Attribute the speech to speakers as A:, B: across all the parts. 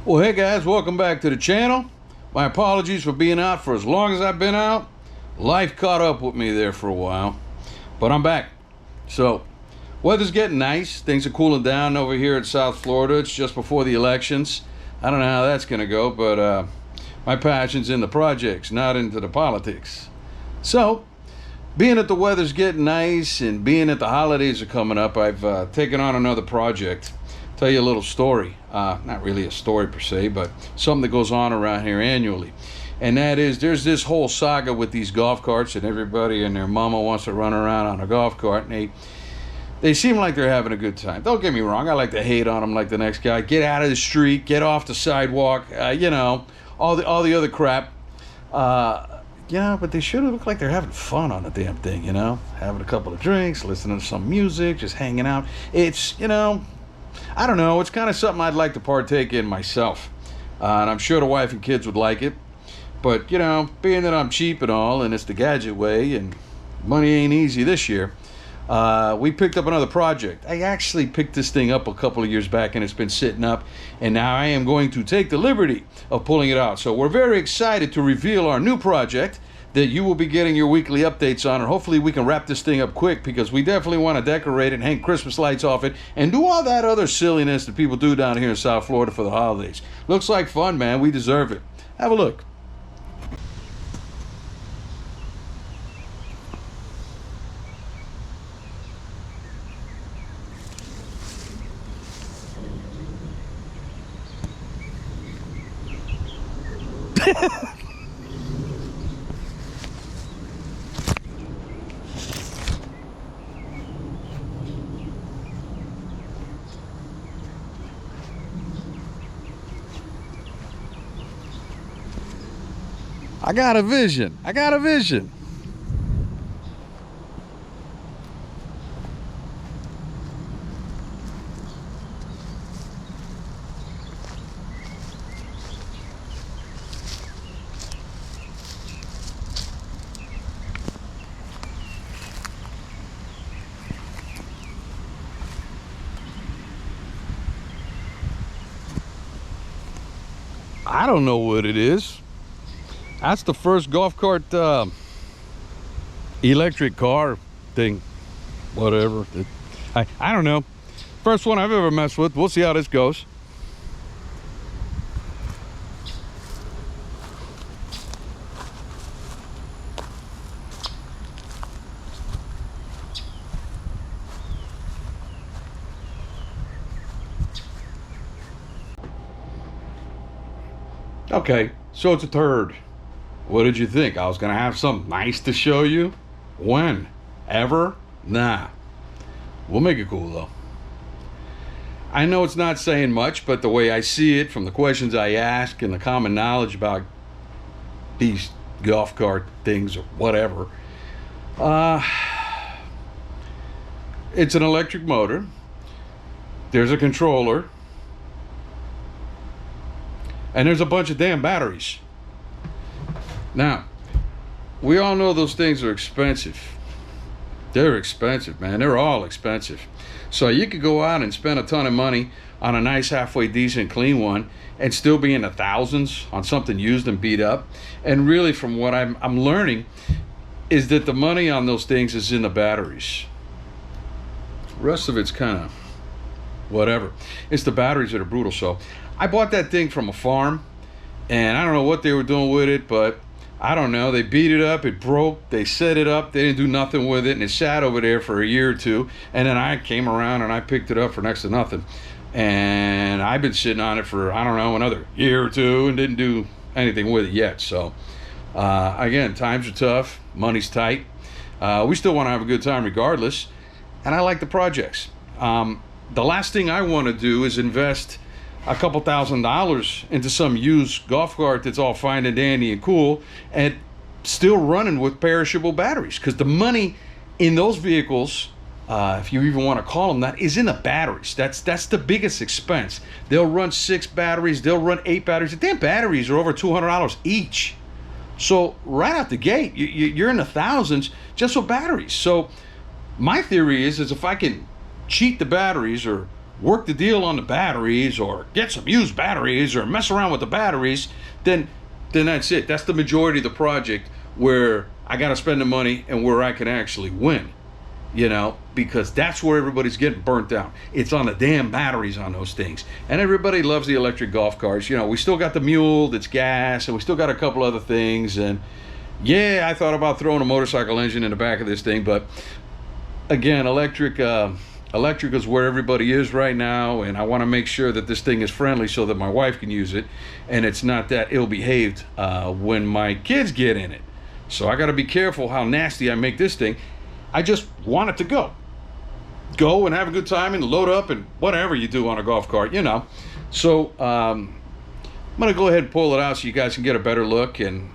A: Well, hey guys, welcome back to the channel. My apologies for being out for as long as I've been out. Life caught up with me there for a while, but I'm back. So, weather's getting nice. Things are cooling down over here in South Florida. It's just before the elections. I don't know how that's gonna go, but my passion's in the projects, not into the politics. So, being that the weather's getting nice and being that the holidays are coming up, I've taken on another project. Tell you a little story. Not really a story per se, but something that goes on around here annually. And that is, there's this whole saga with these golf carts, and everybody and their mama wants to run around on a golf cart, and they seem like they're having a good time. Don't get me wrong, I like to hate on them like the next guy. Get out of the street, get off the sidewalk, all the other crap. Yeah, but they should have looked like they're having fun on the damn thing, having a couple of drinks, listening to some music, just hanging out. It's, I don't know, it's kind of something I'd like to partake in myself. And I'm sure the wife and kids would like it. But, being that I'm cheap and all, and it's the gadget way, and money ain't easy this year, we picked up another project. I actually picked this thing up a couple of years back, and it's been sitting up, and now I am going to take the liberty of pulling it out. So we're very excited to reveal our new project that you will be getting your weekly updates on, and hopefully we can wrap this thing up quick, because we definitely want to decorate it and hang Christmas lights off it and do all that other silliness that people do down here in South Florida for the holidays. Looks like fun, man. We deserve it. Have a look. I got a vision. I got a vision. I don't know what it is. That's the first golf cart electric car thing, whatever. I don't know. First one I've ever messed with. We'll see how this goes. Okay, so it's a turd. What did you think? I was gonna have something nice to show you? When? Ever? Nah. We'll make it cool though. I know it's not saying much, but the way I see it, from the questions I ask and the common knowledge about these golf cart things or whatever, it's an electric motor. There's a controller. And there's a bunch of damn batteries. Now, we all know those things are expensive. They're expensive, man. They're all expensive. So you could go out and spend a ton of money on a nice, halfway decent, clean one and still be in the thousands on something used and beat up. And really, from what I'm learning, is that the money on those things is in the batteries. The rest of it's kind of whatever. It's the batteries that are brutal. So I bought that thing from a farm, and I don't know what they were doing with it, but I don't know. They beat it up, it broke, they set it up, they didn't do nothing with it, and it sat over there for a year or two. And then I came around and I picked it up for next to nothing. And I've been sitting on it for, I don't know, another year or two and didn't do anything with it yet. So, again, times are tough, money's tight. We still want to have a good time regardless. And I like the projects. The last thing I want to do is invest a couple $1,000s into some used golf cart that's all fine and dandy and cool and still running with perishable batteries, because the money in those vehicles, if you even want to call them that, is in the batteries. That's the biggest expense. They'll run 6 batteries, they'll run 8 batteries. The damn batteries are over $200 each. So right out the gate, you're in the thousands just for batteries. So my theory is if I can cheat the batteries or work the deal on the batteries or get some used batteries or mess around with the batteries, then that's it. That's the majority of the project where I got to spend the money and where I can actually win, you know, because that's where everybody's getting burnt out. It's on the damn batteries on those things. And everybody loves the electric golf carts. You know, we still got the Mule that's gas, and we still got a couple other things. And yeah, I thought about throwing a motorcycle engine in the back of this thing, but again, electric is where everybody is right now, and I want to make sure that this thing is friendly so that my wife can use it, and it's not that ill-behaved when my kids get in it. So I got to be careful how nasty I make this thing. I just want it to go and have a good time and load up and whatever you do on a golf cart, you know. So I'm gonna go ahead and pull it out so you guys can get a better look, and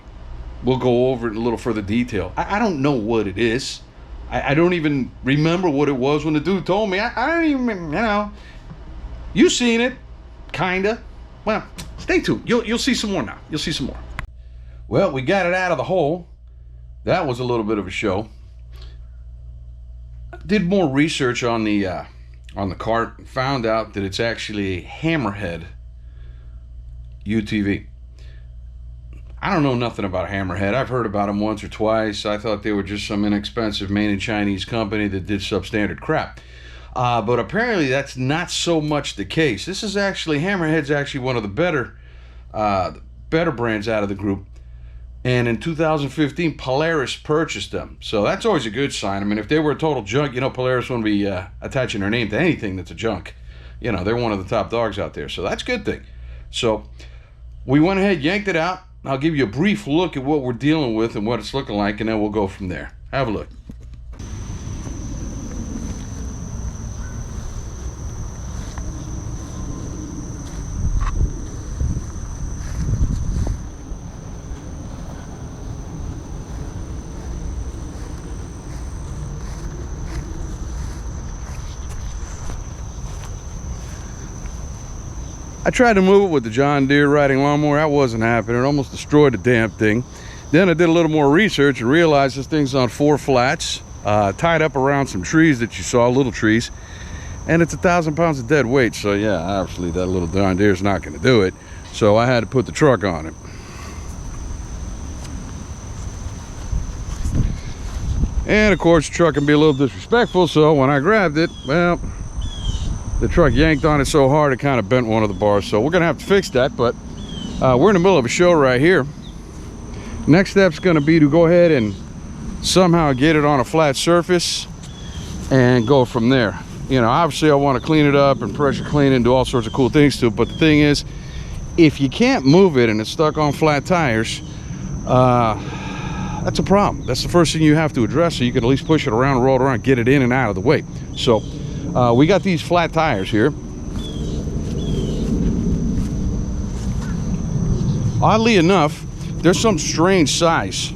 A: we'll go over it in a little further detail. I don't know what it is. I don't even remember what it was when the dude told me. I don't even, you know. You seen it, kinda. Well, stay tuned. You'll see some more now. You'll see some more. Well, we got it out of the hole. That was a little bit of a show. I did more research on the cart and found out that it's actually a Hammerhead UTV. I don't know nothing about Hammerhead. I've heard about them once or twice. I thought they were just some inexpensive made in Chinese company that did substandard crap. But apparently that's not so much the case. This is actually, Hammerhead's actually one of the better brands out of the group. And in 2015, Polaris purchased them. So that's always a good sign. I mean, if they were a total junk, you know, Polaris wouldn't be attaching their name to anything that's a junk. You know, they're one of the top dogs out there. So that's a good thing. So we went ahead, yanked it out. I'll give you a brief look at what we're dealing with and what it's looking like, and then we'll go from there. Have a look. I tried to move it with the John Deere riding lawnmower. That wasn't happening. It almost destroyed the damn thing. Then I did a little more research and realized this thing's on 4 flats, tied up around some trees that you saw, little trees, and it's 1,000 pounds of dead weight. So yeah, obviously that little John Deere's not going to do it. So I had to put the truck on it. And of course the truck can be a little disrespectful, so when I grabbed it, well, the truck yanked on it so hard it kind of bent one of the bars. So we're gonna have to fix that, but we're in the middle of a show right here. Next step's gonna be to go ahead and somehow get it on a flat surface and go from there. You know, obviously I want to clean it up and pressure clean and do all sorts of cool things to it, but the thing is, if you can't move it and it's stuck on flat tires, that's a problem. That's the first thing you have to address, so you can at least push it around, roll it around, get it in and out of the way. So we got these flat tires here. Oddly enough, there's some strange size.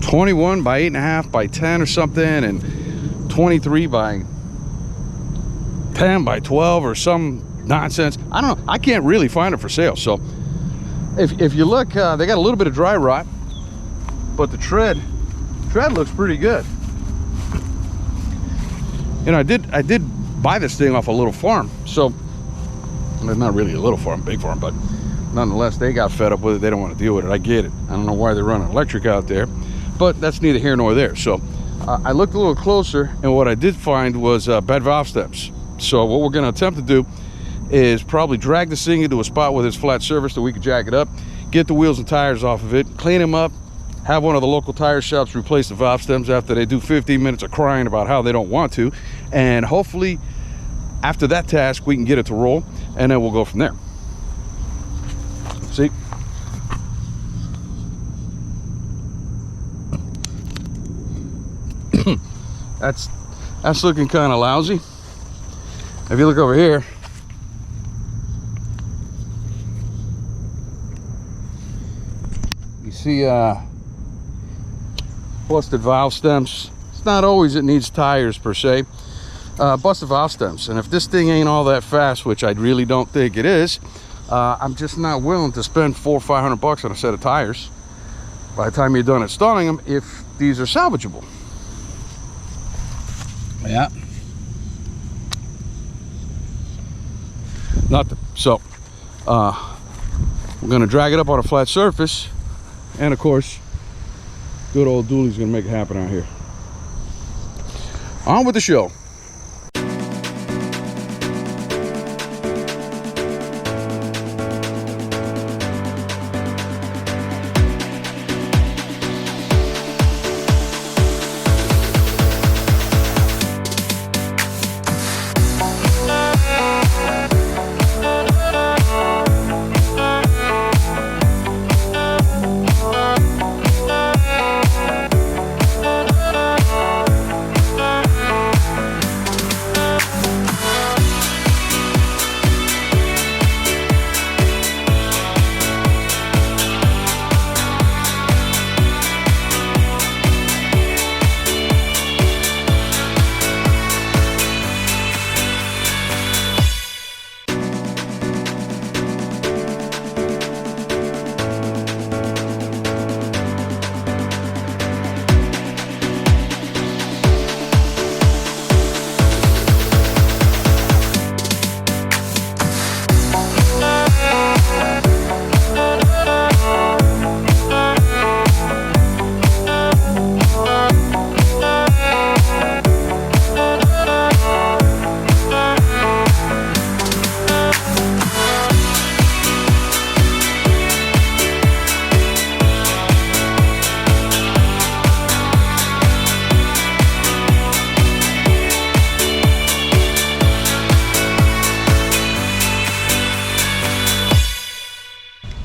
A: 21 by 8.5 by 10 or something, and 23 by 10 by 12 or some nonsense. I don't know. I can't really find it for sale. So if you look, they got a little bit of dry rot, but the tread looks pretty good. You know, I did buy this thing off a little farm, so it's not really a little farm, big farm, but nonetheless, they got fed up with it. They don't want to deal with it. I get it. I don't know why they're running electric out there, but that's neither here nor there. So I looked a little closer, and what I did find was bed valve stems. So what we're going to attempt to do is probably drag this thing into a spot with its flat surface that we can jack it up, get the wheels and tires off of it, clean them up, have one of the local tire shops replace the valve stems after they do 15 minutes of crying about how they don't want to, and hopefully after that task we can get it to roll, and then we'll go from there. See, that's looking kind of lousy. If you look over here, you see busted valve stems. It's not always it needs tires per se. Busted valve stems, and if this thing ain't all that fast, which I really don't think it is, I'm just not willing to spend $400 or $500 on a set of tires by the time you're done installing them if these are salvageable. Yeah, Nothing. So we're gonna drag it up on a flat surface, and of course good old dually's gonna make it happen out here. On with the show.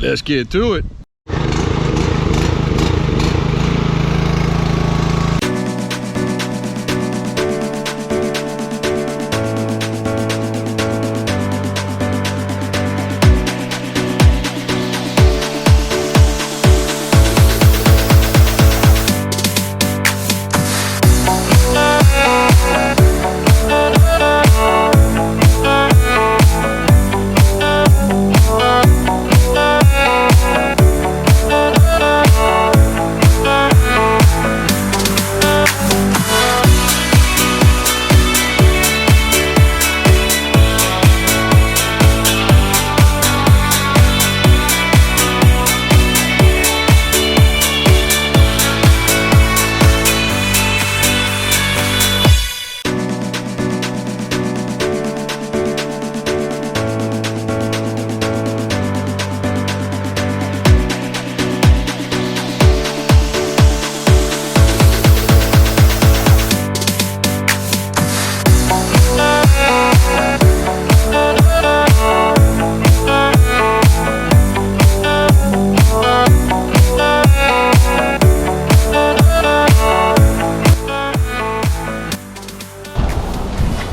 A: Let's get to it.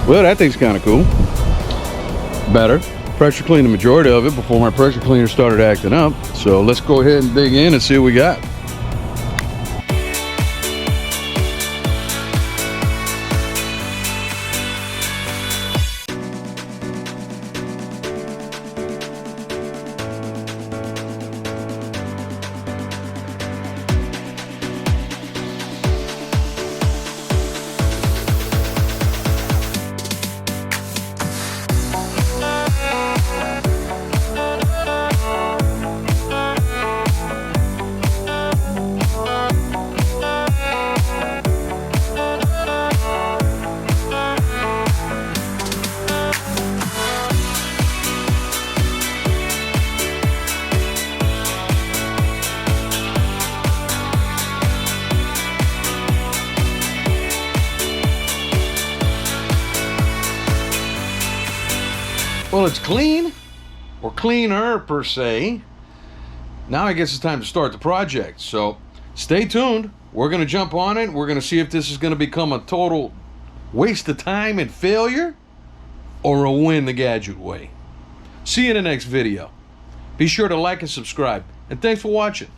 A: Well, that thing's kind of cool. Better. Pressure cleaned the majority of it before my pressure cleaner started acting up. So let's go ahead and dig in and see what we got. Well, it's clean, or cleaner per se. Now I guess it's time to start the project. So stay tuned. We're going to jump on it. We're going to see if this is going to become a total waste of time and failure, or a win the Gadget way. See you in the next video. Be sure to like and subscribe. And thanks for watching.